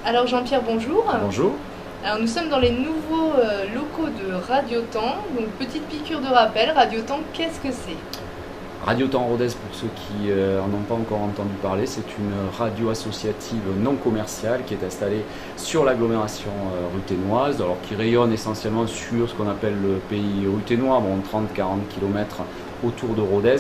Alors Jean-Pierre, bonjour. Bonjour. Alors nous sommes dans les nouveaux locaux de Radiotemps. Donc petite piqûre de rappel, Radiotemps, qu'est-ce que c'est? Radiotemps Rodez, pour ceux qui n'en ont pas encore entendu parler, c'est une radio associative non commerciale qui est installée sur l'agglomération ruthénoise, alors qui rayonne essentiellement sur ce qu'on appelle le pays ruthénois, bon, 30-40 km autour de Rodez,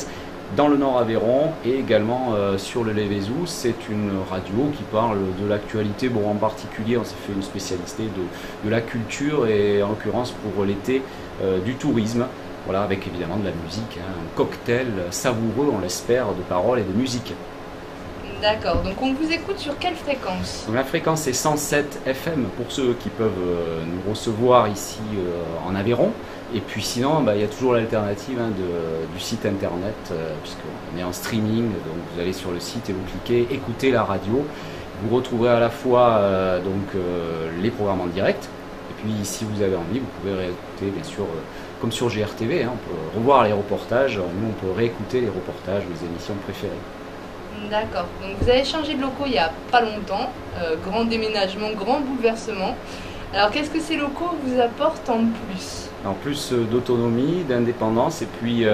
dans le Nord Aveyron et également sur le Lévézou. C'est une radio qui parle de l'actualité, bon, en particulier on s'est fait une spécialité de la culture et en l'occurrence pour l'été du tourisme. Voilà, avec évidemment de la musique, hein, un cocktail savoureux, on l'espère, de paroles et de musique. D'accord, donc on vous écoute sur quelle fréquence? Donc la fréquence est 107 FM pour ceux qui peuvent nous recevoir ici en Aveyron. Et puis sinon, il y a toujours l'alternative du site internet, puisqu'on est en streaming, donc vous allez sur le site et vous cliquez, écoutez la radio. Vous retrouverez à la fois les programmes en direct, et puis si vous avez envie, vous pouvez réécouter bien sûr, comme sur GRTV, on peut revoir les reportages, nous on peut réécouter les reportages, les émissions préférées. D'accord, donc vous avez changé de locaux il n'y a pas longtemps, grand déménagement, grand bouleversement. Alors qu'est-ce que ces locaux vous apportent en plus? En plus d'autonomie, d'indépendance et puis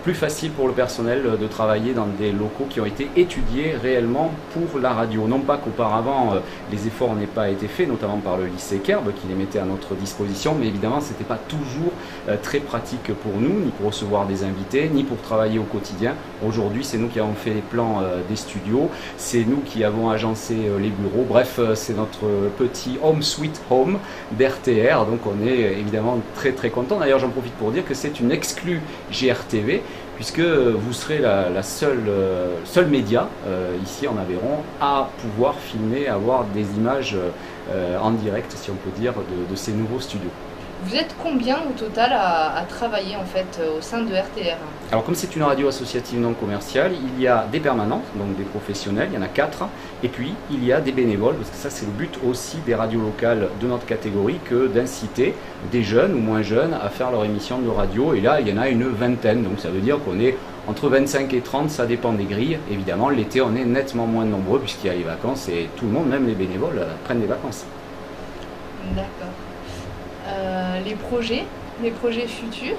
plus facile pour le personnel de travailler dans des locaux qui ont été étudiés réellement pour la radio. Non pas qu'auparavant les efforts n'aient pas été faits, notamment par le lycée Kerb qui les mettait à notre disposition, mais évidemment ce n'était pas toujours très pratique pour nous, ni pour recevoir des invités, ni pour travailler au quotidien. Aujourd'hui c'est nous qui avons fait les plans des studios, c'est nous qui avons agencé les bureaux, bref c'est notre petit home sweet home d'RTR, donc on est évidemment très très content. D'ailleurs j'en profite pour dire que c'est une exclue GRTV, puisque vous serez la seule média ici en Aveyron à pouvoir filmer, avoir des images en direct, si on peut dire, de ces nouveaux studios. Vous êtes combien au total à travailler en fait au sein de RTR? Alors comme c'est une radio associative non commerciale, il y a des permanents, donc des professionnels, il y en a 4, et puis il y a des bénévoles, parce que ça c'est le but aussi des radios locales de notre catégorie, que d'inciter des jeunes ou moins jeunes à faire leur émission de radio, et là il y en a une vingtaine, donc ça veut dire qu'on est entre 25 et 30, ça dépend des grilles. Évidemment l'été on est nettement moins nombreux puisqu'il y a les vacances et tout le monde, même les bénévoles, prennent des vacances. D'accord. Les projets futurs?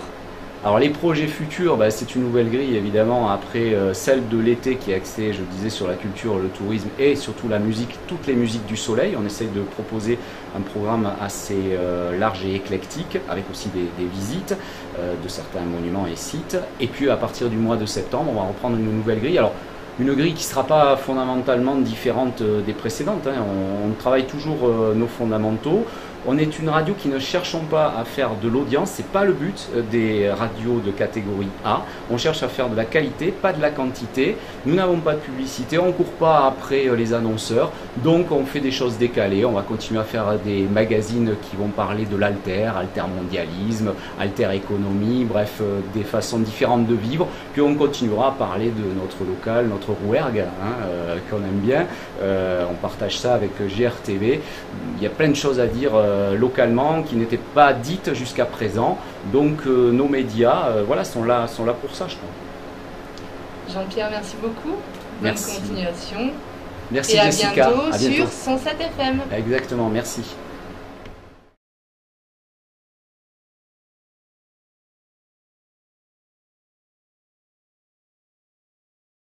Alors les projets futurs, c'est une nouvelle grille évidemment après celle de l'été qui est axée, je disais, sur la culture, le tourisme et surtout la musique, toutes les musiques du soleil. On essaye de proposer un programme assez large et éclectique avec aussi des visites de certains monuments et sites. Et puis à partir du mois de septembre, on va reprendre une nouvelle grille. Alors une grille qui ne sera pas fondamentalement différente des précédentes. On travaille toujours nos fondamentaux. On est une radio qui ne cherchons pas à faire de l'audience, c'est pas le but des radios de catégorie A. On cherche à faire de la qualité, pas de la quantité. Nous n'avons pas de publicité, on ne court pas après les annonceurs, donc on fait des choses décalées. On va continuer à faire des magazines qui vont parler de l'altermondialisme, alter-économie, bref, des façons différentes de vivre. Puis on continuera à parler de notre local, notre Rouergue, qu'on aime bien. On partage ça avec GRTV. Il y a plein de choses à dire localement qui n'étaient pas dites jusqu'à présent, donc nos médias sont là pour ça, je crois. Jean-Pierre, merci beaucoup. Merci. Bonne continuation. Merci et Jessica. À bientôt sur 107 FM. Exactement, merci.